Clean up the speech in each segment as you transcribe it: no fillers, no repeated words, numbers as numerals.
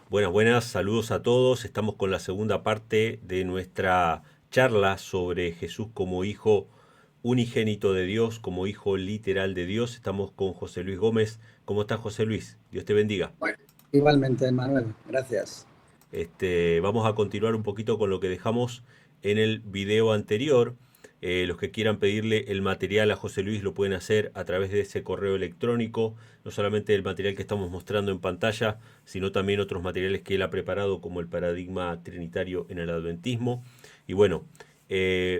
Buenas, buenas, saludos a todos. Estamos con la segunda parte de nuestra charla sobre Jesús como hijo unigénito de Dios, como hijo literal de Dios. Estamos con José Luis Gómez. ¿Cómo estás, José Luis? Dios te bendiga. Bueno, igualmente, Manuel, gracias. Vamos a continuar un poquito con lo que dejamos en el video anterior. Los que quieran pedirle el material a José Luis lo pueden hacer a través de ese correo electrónico, no solamente el material que estamos mostrando en pantalla, sino también otros materiales que él ha preparado como el paradigma trinitario en el adventismo. Y bueno,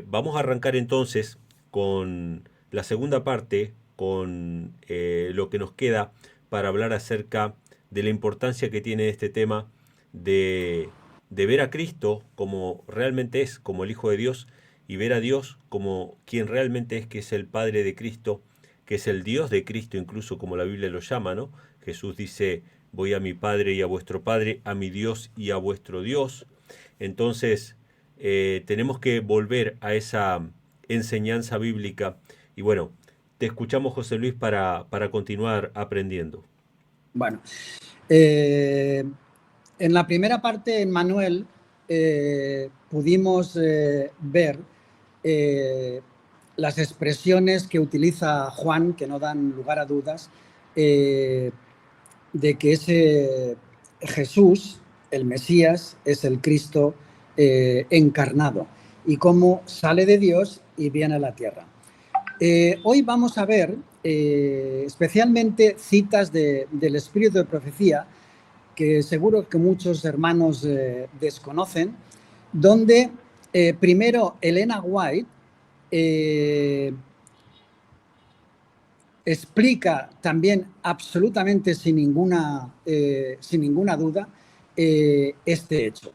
vamos a arrancar entonces con la segunda parte, con lo que nos queda para hablar acerca de la importancia que tiene este tema de, de ver a Cristo como realmente es, como el Hijo de Dios, y ver a Dios como quien realmente es, que es el Padre de Cristo, que es el Dios de Cristo, incluso como la Biblia lo llama, ¿no? Jesús dice, voy a mi Padre y a vuestro Padre, a mi Dios y a vuestro Dios. Entonces, tenemos que volver a esa enseñanza bíblica. Y bueno, te escuchamos, José Luis, para continuar aprendiendo. Bueno, eh, en la primera parte, en Manuel, pudimos ver eh, las expresiones que utiliza Juan, que no dan lugar a dudas, eh, de que ese Jesús, el Mesías, es el Cristo encarnado y cómo sale de Dios y viene a la tierra. Hoy vamos a ver especialmente citas del Espíritu de Profecía, que seguro que muchos hermanos desconocen, donde primero Elena White eh, explica también absolutamente sin ninguna duda este hecho.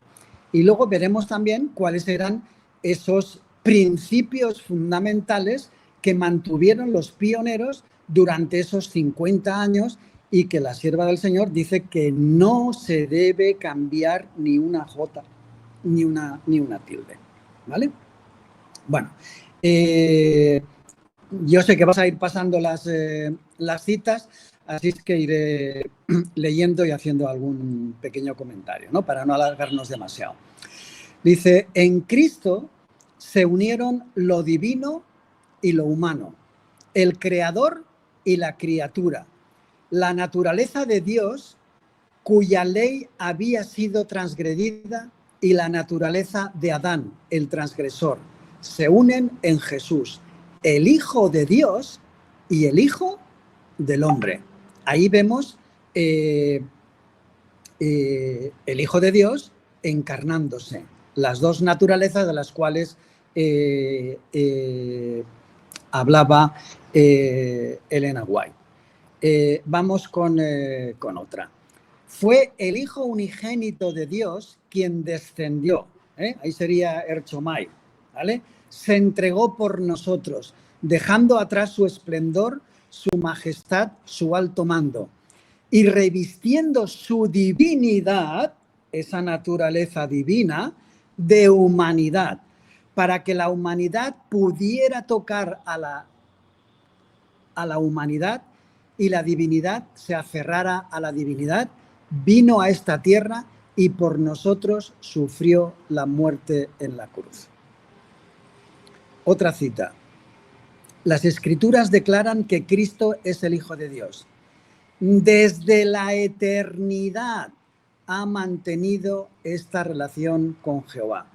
Y luego veremos también cuáles eran esos principios fundamentales que mantuvieron los pioneros durante esos 50 años y que la sierva del Señor dice que no se debe cambiar ni una jota ni una tilde. ¿Vale? Bueno, yo sé que vas a ir pasando las citas, así es que iré leyendo y haciendo algún pequeño comentario, ¿no? Para no alargarnos demasiado. Dice, en Cristo se unieron lo divino y lo humano, el creador y la criatura, la naturaleza de Dios cuya ley había sido transgredida y la naturaleza de Adán, el transgresor, se unen en Jesús, el Hijo de Dios y el Hijo del hombre. Ahí vemos el Hijo de Dios encarnándose, las dos naturalezas de las cuales hablaba Elena White. Vamos con otra. Fue el Hijo unigénito de Dios quien descendió, ahí sería Erchomai, ¿vale? Se entregó por nosotros, dejando atrás su esplendor, su majestad, su alto mando, y revistiendo su divinidad, esa naturaleza divina, de humanidad, para que la humanidad pudiera tocar a la humanidad y la divinidad se aferrara a la divinidad, vino a esta tierra y por nosotros sufrió la muerte en la cruz. Otra cita. Las Escrituras declaran que Cristo es el Hijo de Dios. Desde la eternidad ha mantenido esta relación con Jehová.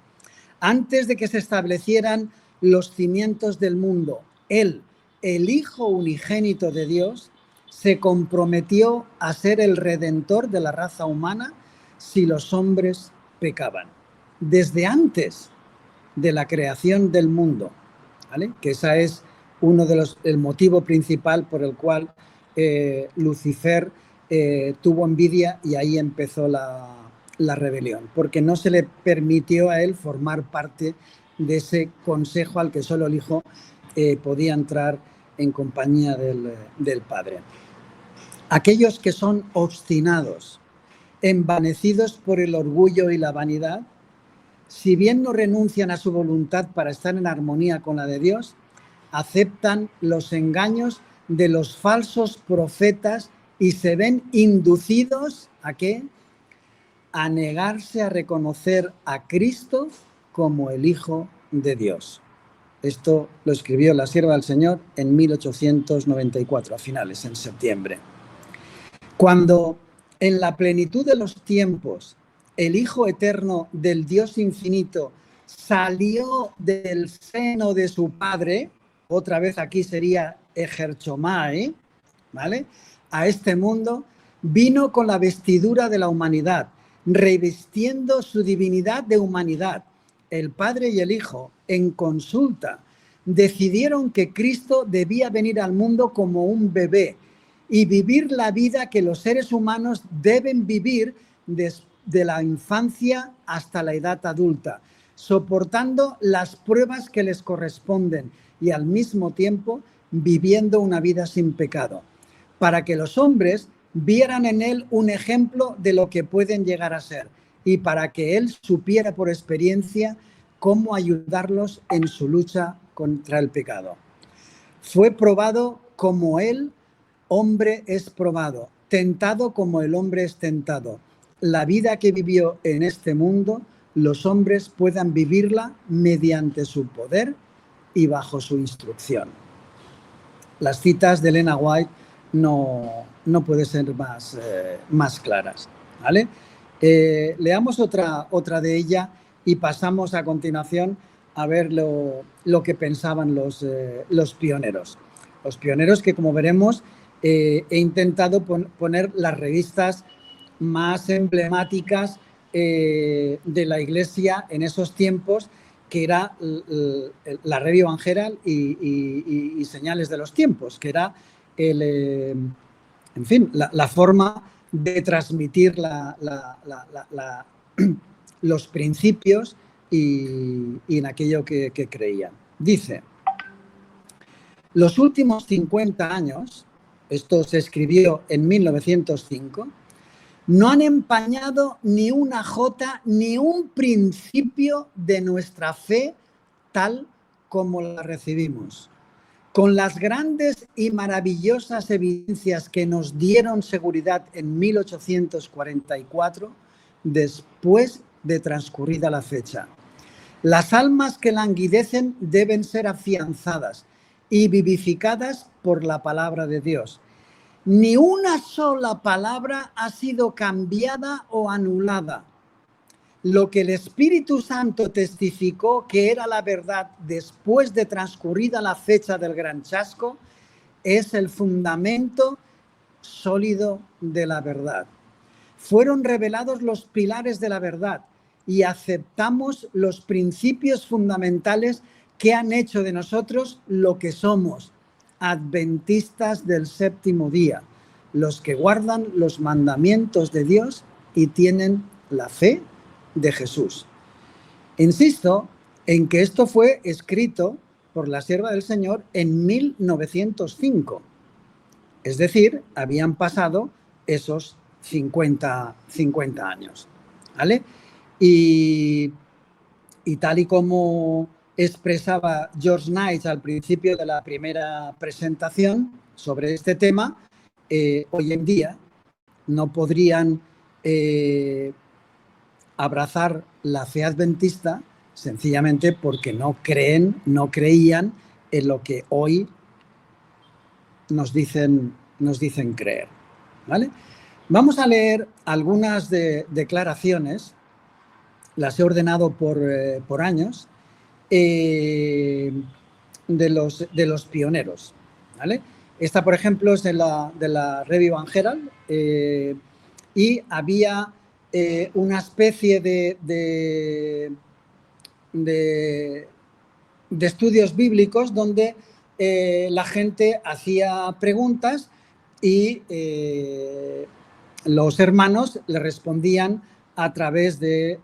Antes de que se establecieran los cimientos del mundo, Él, el Hijo unigénito de Dios, se comprometió a ser el redentor de la raza humana si los hombres pecaban. Desde antes de la creación del mundo, ¿vale? Que ese es el motivo principal por el cual Lucifer tuvo envidia y ahí empezó la rebelión, porque no se le permitió a él formar parte de ese consejo al que solo el Hijo podía entrar en compañía del Padre. Aquellos que son obstinados, envanecidos por el orgullo y la vanidad, si bien no renuncian a su voluntad para estar en armonía con la de Dios, aceptan los engaños de los falsos profetas y se ven inducidos ¿a qué? a negarse a reconocer a Cristo como el Hijo de Dios. Esto lo escribió la sierva del Señor en 1894, a finales, en septiembre. Cuando en la plenitud de los tiempos el Hijo eterno del Dios infinito salió del seno de su Padre, otra vez aquí sería ejerchomai, ¿vale?, a este mundo, vino con la vestidura de la humanidad, revistiendo su divinidad de humanidad. El Padre y el Hijo, en consulta, decidieron que Cristo debía venir al mundo como un bebé y vivir la vida que los seres humanos deben vivir desde la infancia hasta la edad adulta, soportando las pruebas que les corresponden y al mismo tiempo viviendo una vida sin pecado, para que los hombres vieran en él un ejemplo de lo que pueden llegar a ser y para que él supiera por experiencia cómo ayudarlos en su lucha contra el pecado. Fue probado como el hombre es probado, tentado como el hombre es tentado. La vida que vivió en este mundo, los hombres puedan vivirla mediante su poder y bajo su instrucción. Las citas de Elena White no pueden ser más claras, ¿vale? Leamos otra de ella y pasamos a continuación a ver lo que pensaban los pioneros. Los pioneros que, como veremos, he intentado poner las revistas más emblemáticas de la Iglesia en esos tiempos, que era la Review and Herald y Señales de los Tiempos, que era en fin, la forma de transmitir los principios y en aquello que creían. Dice: los últimos 50 años, esto se escribió en 1905, no han empañado ni una jota ni un principio de nuestra fe tal como la recibimos. Con las grandes y maravillosas evidencias que nos dieron seguridad en 1844, después de transcurrida la fecha. Las almas que languidecen deben ser afianzadas y vivificadas por la palabra de Dios. Ni una sola palabra ha sido cambiada o anulada. Lo que el Espíritu Santo testificó que era la verdad después de transcurrida la fecha del gran chasco es el fundamento sólido de la verdad. Fueron revelados los pilares de la verdad y aceptamos los principios fundamentales que han hecho de nosotros lo que somos, adventistas del séptimo día, los que guardan los mandamientos de Dios y tienen la fe de Jesús. Insisto en que esto fue escrito por la sierva del Señor en 1905. Es decir, habían pasado esos 50 años, ¿vale? Y tal y como expresaba George Knight al principio de la primera presentación sobre este tema, hoy en día no podrían abrazar la fe adventista sencillamente porque no creían en lo que hoy nos dicen creer, ¿vale? Vamos a leer algunas declaraciones, las he ordenado por años, de los pioneros, ¿vale? Esta, por ejemplo, es de la Review and Herald, y había una especie de estudios bíblicos donde la gente hacía preguntas y los hermanos le respondían a través de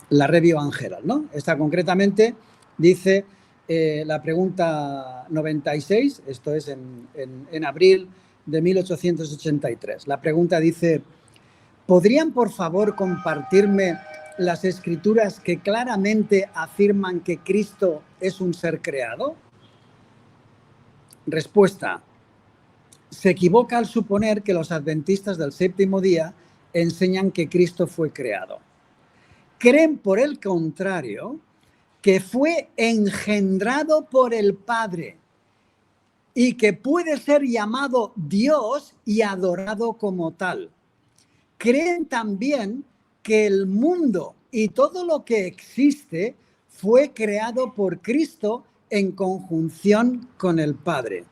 la Review and Herald, ¿no? Esta concretamente dice la pregunta 96, esto es en abril de 1883. La pregunta dice: ¿podrían por favor compartirme las escrituras que claramente afirman que Cristo es un ser creado? Respuesta: se equivoca al suponer que los adventistas del séptimo día enseñan que Cristo fue creado. Creen, por el contrario, que fue engendrado por el Padre y que puede ser llamado Dios y adorado como tal. Creen también que el mundo y todo lo que existe fue creado por Cristo en conjunción con el Padre.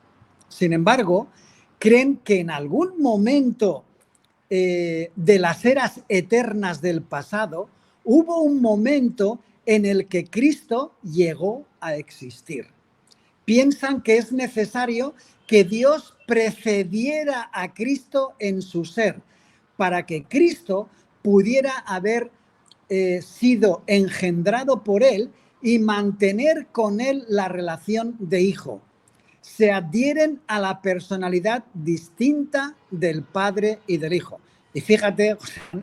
Sin embargo, creen que en algún momento de las eras eternas del pasado, hubo un momento en el que Cristo llegó a existir. Piensan que es necesario que Dios precediera a Cristo en su ser, para que Cristo pudiera haber sido engendrado por él y mantener con él la relación de hijo. Se adhieren a la personalidad distinta del Padre y del Hijo. Y fíjate,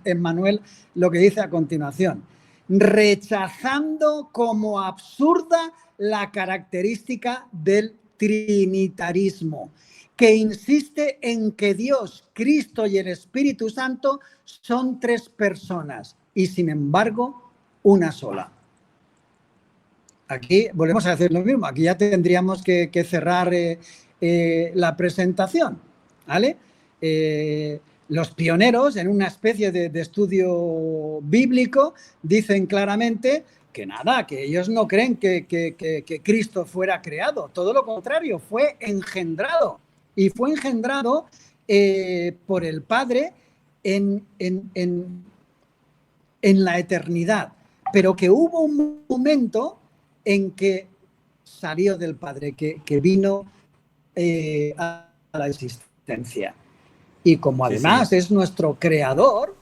Emmanuel, lo que dice a continuación: rechazando como absurda la característica del trinitarismo, que insiste en que Dios, Cristo y el Espíritu Santo son tres personas y, sin embargo, una sola. Aquí volvemos a hacer lo mismo. Aquí ya tendríamos que cerrar la presentación, ¿vale? Los pioneros, en una especie de estudio bíblico, dicen claramente que nada, que ellos no creen que Cristo fuera creado. Todo lo contrario, fue engendrado. Y fue engendrado por el Padre en la eternidad. Pero que hubo un momento en que salió del Padre, que vino a la existencia. Y como además es nuestro creador,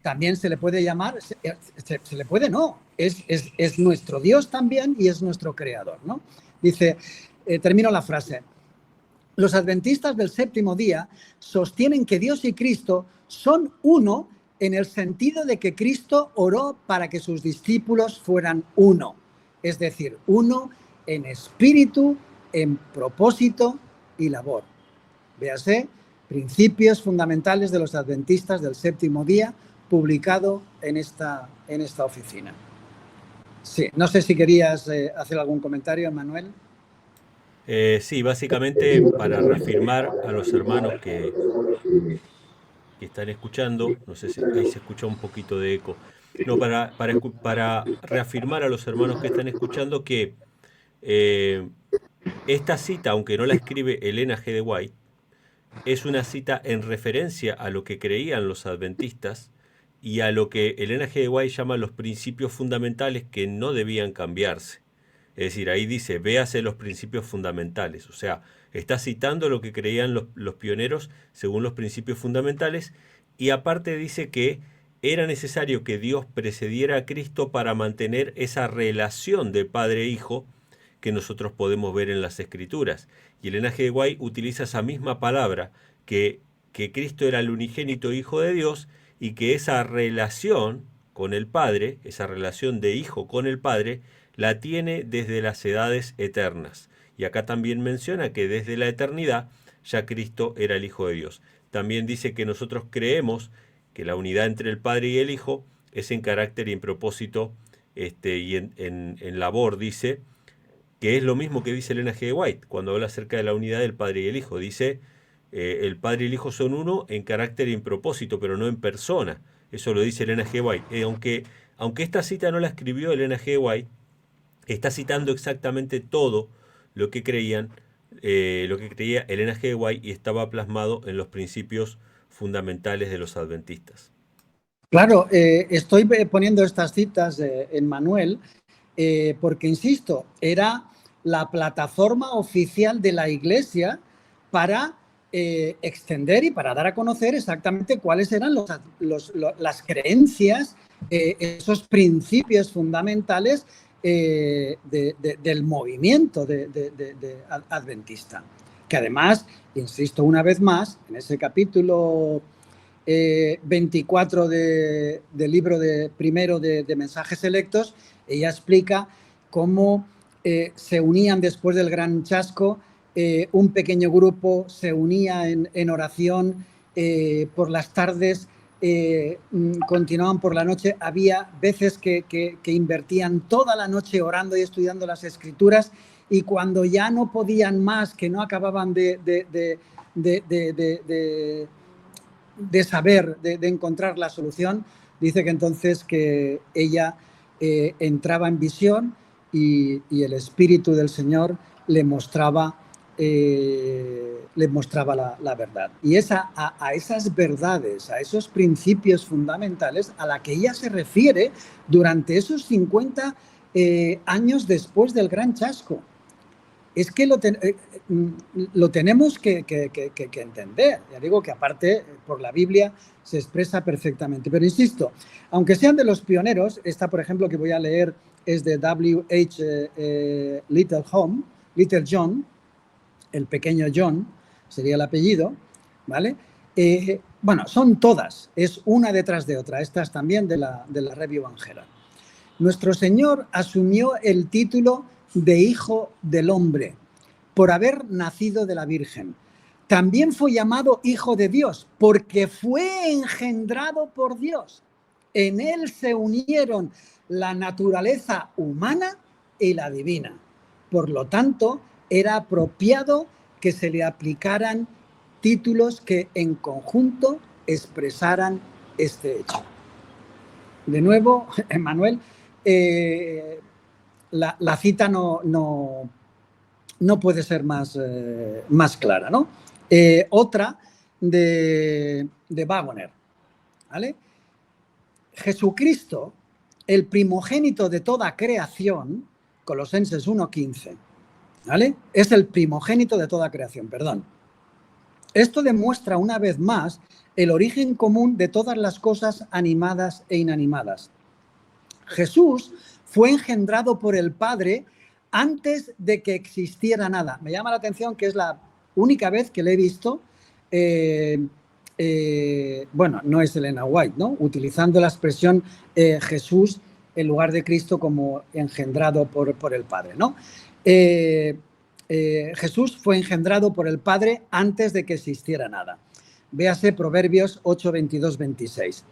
también se le puede llamar, se le puede no, es nuestro Dios también y es nuestro creador, ¿no? Dice, termino la frase: los adventistas del séptimo día sostienen que Dios y Cristo son uno en el sentido de que Cristo oró para que sus discípulos fueran uno. Es decir, uno en espíritu, en propósito y labor. Véase, Principios fundamentales de los adventistas del séptimo día, publicado en esta oficina. Sí, no sé si querías hacer algún comentario, Manuel. Sí, básicamente para reafirmar a los hermanos que están escuchando, no sé si ahí se escucha un poquito de eco. No, para reafirmar a los hermanos que están escuchando que esta cita, aunque no la escribe Elena G. de White, es una cita en referencia a lo que creían los adventistas y a lo que Elena G. de White llama los principios fundamentales que no debían cambiarse. Es decir, ahí dice, véase los principios fundamentales. O sea, está citando lo que creían los pioneros según los principios fundamentales, y aparte dice que era necesario que Dios precediera a Cristo para mantener esa relación de padre e hijo que nosotros podemos ver en las Escrituras. Y Elena G. de White utiliza esa misma palabra, que Cristo era el unigénito Hijo de Dios y que esa relación con el Padre, esa relación de hijo con el Padre, la tiene desde las edades eternas. Y acá también menciona que desde la eternidad ya Cristo era el Hijo de Dios. También dice que nosotros creemos que la unidad entre el Padre y el Hijo es en carácter y en propósito y en labor, dice, que es lo mismo que dice Elena G. de White cuando habla acerca de la unidad del Padre y el Hijo. Dice, el Padre y el Hijo son uno en carácter y en propósito, pero no en persona. Eso lo dice Elena G. de White. Aunque esta cita no la escribió Elena G. de White, está citando exactamente todo lo que creía Elena G. de White y estaba plasmado en los principios fundamentales de los adventistas. Claro, estoy poniendo estas citas en Manuel porque, insisto, era la plataforma oficial de la Iglesia para extender y para dar a conocer exactamente cuáles eran las creencias, esos principios fundamentales del movimiento adventista. Que además, insisto una vez más, en ese capítulo 24 del libro primero de Mensajes Selectos, ella explica cómo se unían después del gran chasco, un pequeño grupo se unía en oración por las tardes continuaban por la noche. Había veces que invertían toda la noche orando y estudiando las Escrituras, y cuando ya no podían más, que no acababan de saber, de encontrar la solución, dice que entonces que ella entraba en visión y el Espíritu del Señor le mostraba la verdad. Y es a esas verdades, a esos principios fundamentales a la que ella se refiere durante esos 50 años después del gran chasco. Es que lo tenemos que entender. Ya digo que aparte por la Biblia se expresa perfectamente. Pero insisto, aunque sean de los pioneros, esta por ejemplo que voy a leer es de W.H. Little John, el pequeño John sería el apellido, ¿vale? Bueno, son todas, es una detrás de otra. Estas también de la Review and Herald. Nuestro Señor asumió el título de Hijo del Hombre por haber nacido de la Virgen. También fue llamado Hijo de Dios porque fue engendrado por Dios. En él se unieron la naturaleza humana y la divina. Por lo tanto, era apropiado que se le aplicaran títulos que en conjunto expresaran este hecho. De nuevo, Emmanuel, la cita no puede ser más clara, ¿no? Otra de Waggoner, ¿vale? Jesucristo, el primogénito de toda creación, Colosenses 1:15, ¿vale? Es el primogénito de toda creación, perdón. Esto demuestra una vez más el origen común de todas las cosas animadas e inanimadas. Jesús fue engendrado por el Padre antes de que existiera nada. Me llama la atención que es la única vez que le he visto, bueno, no es Elena White, ¿no? Utilizando la expresión Jesús en lugar de Cristo como engendrado por el Padre, ¿no? Jesús fue engendrado por el Padre antes de que existiera nada. Véase Proverbios 8, 22, 26.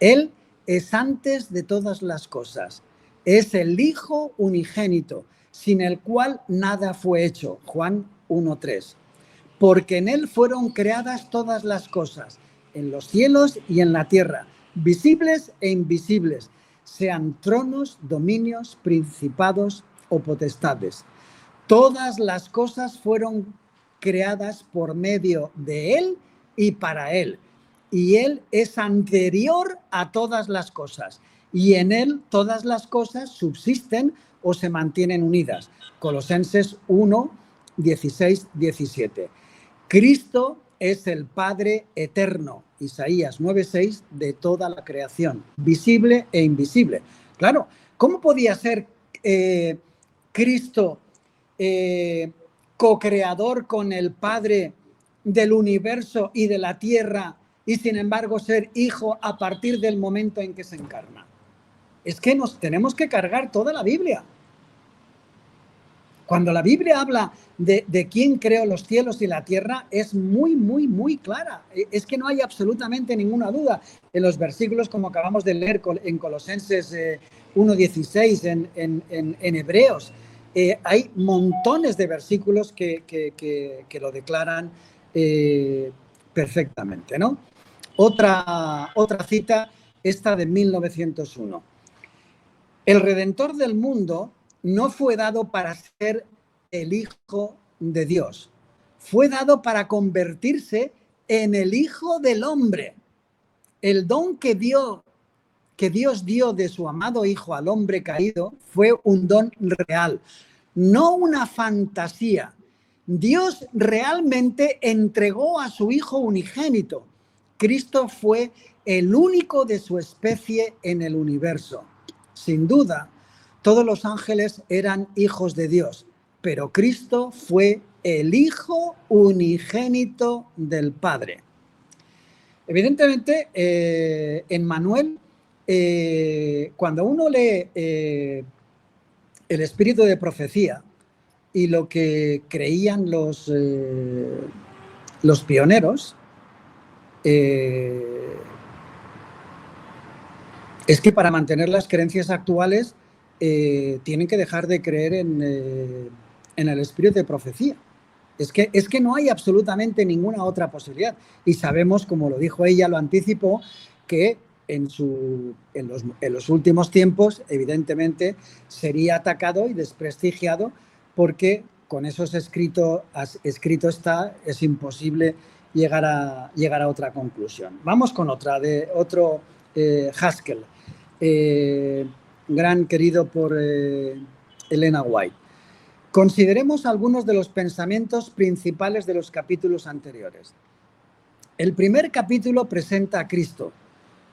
Él es antes de todas las cosas. Es el Hijo unigénito, sin el cual nada fue hecho. Juan 1:3. Porque en él fueron creadas todas las cosas, en los cielos y en la tierra, visibles e invisibles, sean tronos, dominios, principados o potestades. Todas las cosas fueron creadas por medio de él y para él. Y él es anterior a todas las cosas. Y en él todas las cosas subsisten o se mantienen unidas. Colosenses 1, 16, 17. Cristo es el Padre eterno, Isaías 9:6, de toda la creación, visible e invisible. Claro, ¿cómo podía ser Cristo co-creador con el Padre del universo y de la tierra y sin embargo ser hijo a partir del momento en que se encarna? Es que nos tenemos que cargar toda la Biblia. Cuando la Biblia habla de quién creó los cielos y la tierra, es muy, muy, muy clara. Es que no hay absolutamente ninguna duda. En los versículos, como acabamos de leer en Colosenses 1:16, en Hebreos, hay montones de versículos que lo declaran perfectamente, ¿no? Otra cita, esta de 1901. El Redentor del mundo no fue dado para ser el Hijo de Dios. Fue dado para convertirse en el Hijo del Hombre. El don que Dios dio de su amado Hijo al hombre caído fue un don real, no una fantasía. Dios realmente entregó a su Hijo unigénito. Cristo fue el único de su especie en el universo. Sin duda, todos los ángeles eran hijos de Dios, pero Cristo fue el Hijo unigénito del Padre. Evidentemente, en Manuel, cuando uno lee el espíritu de profecía y lo que creían los pioneros, Es que para mantener las creencias actuales tienen que dejar de creer en el espíritu de profecía. Es que no hay absolutamente ninguna otra posibilidad. Y sabemos, como lo dijo ella, lo anticipó, que en los últimos tiempos, evidentemente, sería atacado y desprestigiado porque con esos escrito está, es imposible llegar a otra conclusión. Vamos con otro Haskell, gran querido por Elena White. Consideremos algunos de los pensamientos principales de los capítulos anteriores. El primer capítulo presenta a Cristo,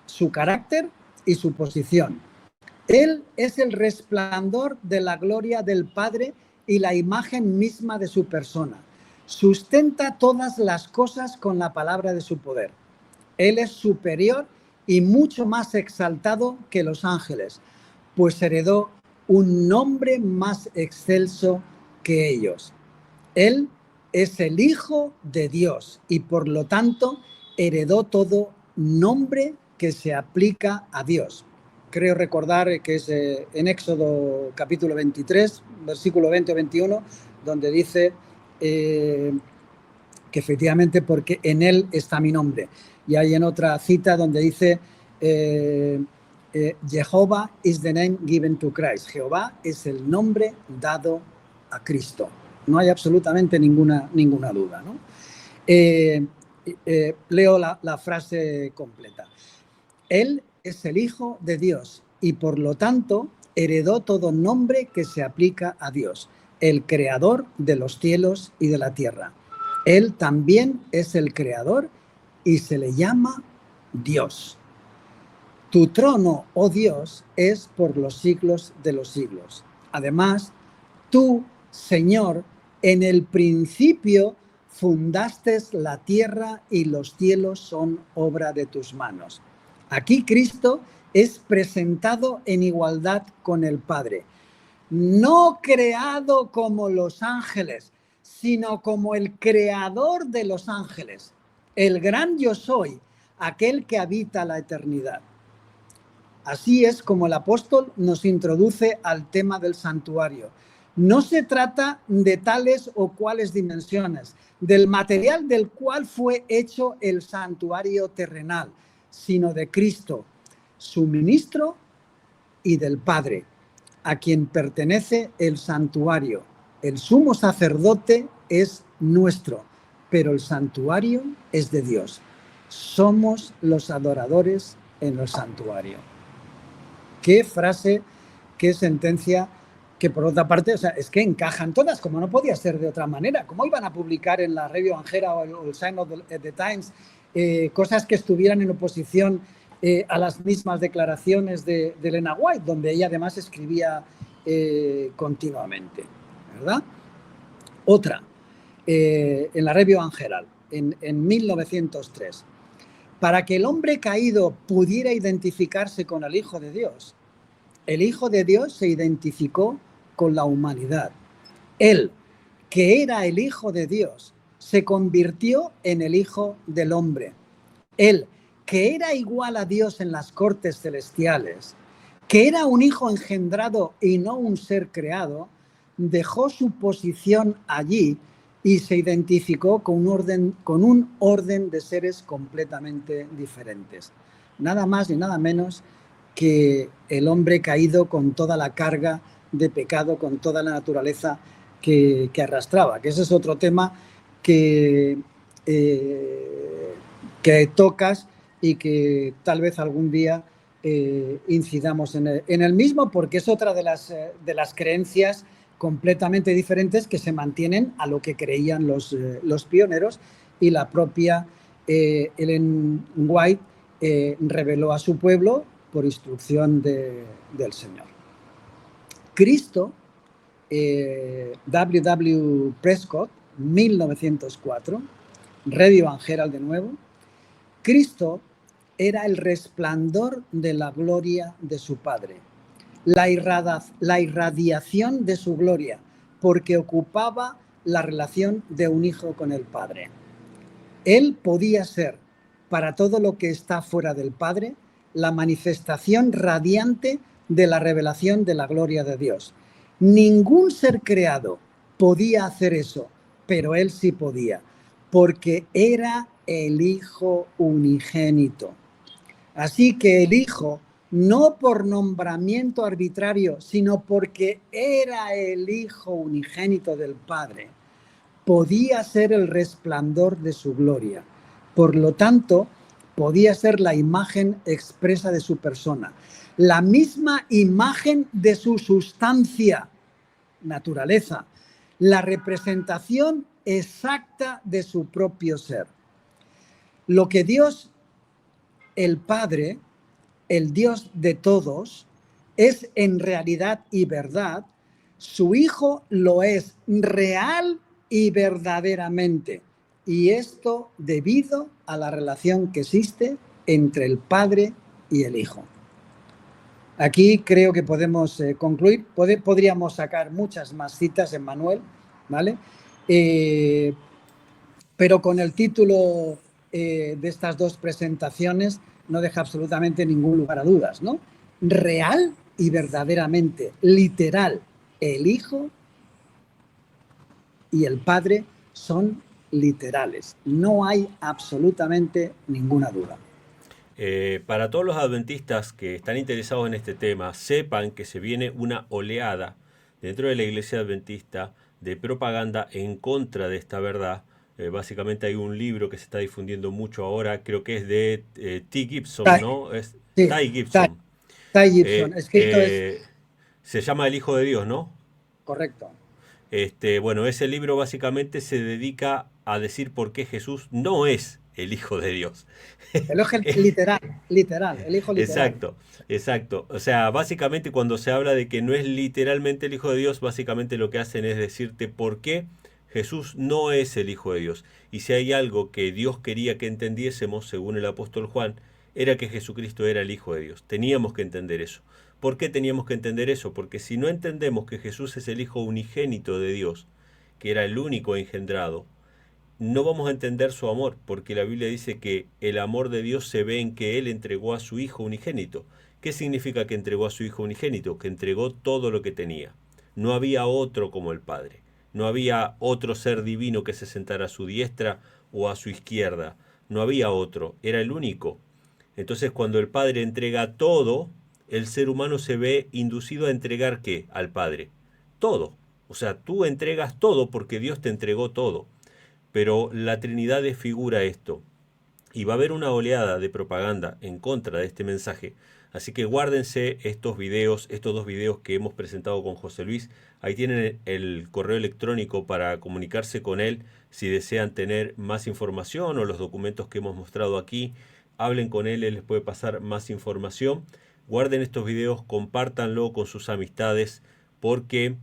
su carácter y su posición. Él es el resplandor de la gloria del Padre y la imagen misma de su persona. Sustenta todas las cosas con la palabra de su poder. Él es superior y mucho más exaltado que los ángeles, pues heredó un nombre más excelso que ellos. Él es el Hijo de Dios y por lo tanto heredó todo nombre que se aplica a Dios. Creo recordar que es en Éxodo capítulo 23, versículo 20 o 21, donde dice que efectivamente porque en Él está mi nombre. Y hay en otra cita donde dice Jehová is the name given to Christ. Jehová es el nombre dado a Cristo. No hay absolutamente ninguna duda, ¿no? Leo la frase completa. Él es el Hijo de Dios y por lo tanto heredó todo nombre que se aplica a Dios, el creador de los cielos y de la tierra. Él también es el creador y se le llama Dios. Tu trono, oh Dios, es por los siglos de los siglos. Además, tú, Señor, en el principio fundaste la tierra y los cielos son obra de tus manos. Aquí Cristo es presentado en igualdad con el Padre, no creado como los ángeles, sino como el creador de los ángeles, el gran yo soy, aquel que habita la eternidad. Así es como el apóstol nos introduce al tema del santuario. No se trata de tales o cuales dimensiones, del material del cual fue hecho el santuario terrenal, sino de Cristo, su ministro y del Padre, a quien pertenece el santuario. El sumo sacerdote es nuestro, pero el santuario es de Dios. Somos los adoradores en el santuario. Qué frase, qué sentencia, que por otra parte, o sea, es que encajan todas, como no podía ser de otra manera. ¿Cómo iban a publicar en la Review Angera o el Sign of the Times cosas que estuvieran en oposición a las mismas declaraciones de Elena White, donde ella además escribía continuamente, ¿verdad? Otra, en la Review Angera, en 1903. Para que el hombre caído pudiera identificarse con el Hijo de Dios, el Hijo de Dios se identificó con la humanidad. Él, que era el Hijo de Dios, se convirtió en el Hijo del hombre. Él, que era igual a Dios en las cortes celestiales, que era un hijo engendrado y no un ser creado, dejó su posición allí y se identificó con un orden de seres completamente diferentes. Nada más ni nada menos que el hombre caído con toda la carga de pecado, con toda la naturaleza que arrastraba, que ese es otro tema que tocas y que tal vez algún día incidamos en el mismo, porque es otra de las creencias completamente diferentes que se mantienen a lo que creían los pioneros, y la propia Ellen White reveló a su pueblo por instrucción del Señor. Cristo, W. Prescott, 1904, Review Angera de nuevo. Cristo era el resplandor de la gloria de su Padre, la irradiación de su gloria, porque ocupaba la relación de un hijo con el Padre. Él podía ser, para todo lo que está fuera del Padre, la manifestación radiante de la revelación de la gloria de Dios. Ningún ser creado podía hacer eso, pero él sí podía, porque era el Hijo unigénito. Así que el Hijo, no por nombramiento arbitrario, sino porque era el Hijo unigénito del Padre, podía ser el resplandor de su gloria. Por lo tanto, podía ser la imagen expresa de su persona, la misma imagen de su sustancia, naturaleza, la representación exacta de su propio ser. Lo que Dios, el Padre, el Dios de todos, es en realidad y verdad, su Hijo lo es real y verdaderamente. Y esto debido a la relación que existe entre el Padre y el Hijo. Aquí creo que podemos concluir. Podríamos sacar muchas más citas, Emmanuel, ¿vale? Pero con el título de estas dos presentaciones no deja absolutamente ningún lugar a dudas, ¿no? Real y verdaderamente, literal, el Hijo y el Padre son literales. No hay absolutamente ninguna duda. Para todos los adventistas que están interesados en este tema, sepan que se viene una oleada dentro de la iglesia adventista de propaganda en contra de esta verdad. Básicamente hay un libro que se está difundiendo mucho ahora, creo que es de T. Gibson, ¿no? Es Sí, Ty Gibson. Ty Gibson, escrito es... Se llama El Hijo de Dios, ¿no? Correcto. Bueno, ese libro básicamente se dedica a decir por qué Jesús no es el Hijo de Dios. El Hijo literal, el Hijo literal. Exacto, exacto. O sea, básicamente cuando se habla de que no es literalmente el Hijo de Dios, básicamente lo que hacen es decirte por qué Jesús no es el Hijo de Dios. Y si hay algo que Dios quería que entendiésemos, según el apóstol Juan, era que Jesucristo era el Hijo de Dios. Teníamos que entender eso. ¿Por qué teníamos que entender eso? Porque si no entendemos que Jesús es el Hijo unigénito de Dios, que era el único engendrado, no vamos a entender su amor, porque la Biblia dice que el amor de Dios se ve en que Él entregó a su Hijo unigénito. ¿Qué significa que entregó a su Hijo unigénito? Que entregó todo lo que tenía. No había otro como el Padre. No había otro ser divino que se sentara a su diestra o a su izquierda. No había otro. Era el único. Entonces, cuando el Padre entrega todo, el ser humano se ve inducido a entregar ¿qué? Al Padre. Todo. O sea, tú entregas todo porque Dios te entregó todo. Pero la Trinidad desfigura esto. Y va a haber una oleada de propaganda en contra de este mensaje. Así que guárdense estos dos videos que hemos presentado con José Luis. Ahí tienen el correo electrónico para comunicarse con él si desean tener más información o los documentos que hemos mostrado aquí. Hablen con él les puede pasar más información. Guarden estos videos, compártanlo con sus amistades, porque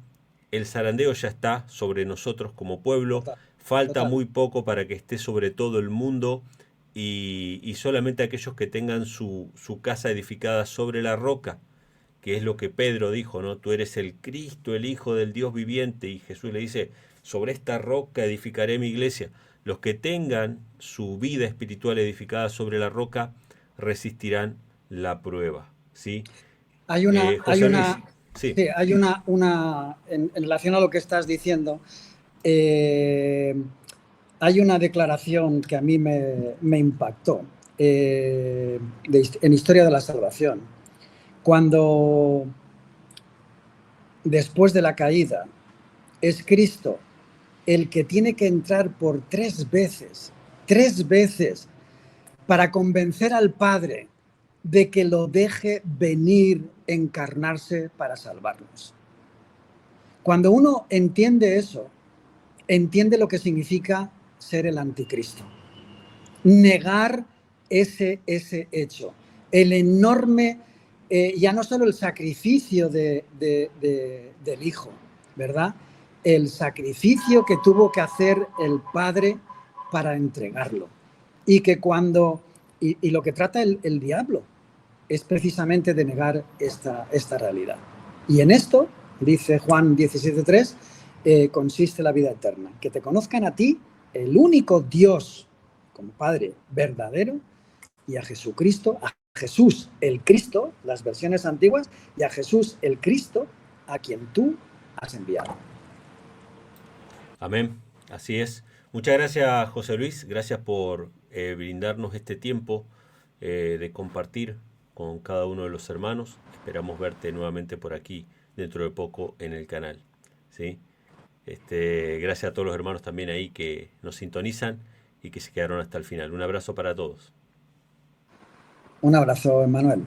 el zarandeo ya está sobre nosotros como pueblo. Falta muy poco para que esté sobre todo el mundo. Y solamente aquellos que tengan su casa edificada sobre la roca, que es lo que Pedro dijo, ¿no? Tú eres el Cristo, el Hijo del Dios viviente. Y Jesús le dice, sobre esta roca edificaré mi iglesia. Los que tengan su vida espiritual edificada sobre la roca resistirán la prueba, ¿sí? Hay una en relación a lo que estás diciendo, hay una declaración que a mí me impactó en Historia de la Salvación. Cuando después de la caída es Cristo el que tiene que entrar por tres veces, para convencer al Padre de que lo deje venir, encarnarse para salvarnos. Cuando uno entiende eso, entiende lo que significa ser el anticristo. Negar ese hecho. El enorme, ya no solo el sacrificio del Hijo, ¿verdad? El sacrificio que tuvo que hacer el Padre para entregarlo. Y que y lo que trata el diablo es precisamente de negar esta realidad. Y en esto, dice Juan 17:3, consiste la vida eterna, que te conozcan a ti, el único Dios como Padre verdadero, y a Jesucristo, a Jesús el Cristo, las versiones antiguas, y a Jesús el Cristo, a quien tú has enviado. Amén, así es. Muchas gracias, José Luis, gracias por brindarnos este tiempo de compartir con cada uno de los hermanos. Esperamos verte nuevamente por aquí dentro de poco en el canal. ¿Sí? Gracias a todos los hermanos también ahí que nos sintonizan y que se quedaron hasta el final. Un abrazo para todos. Un abrazo, Emmanuel.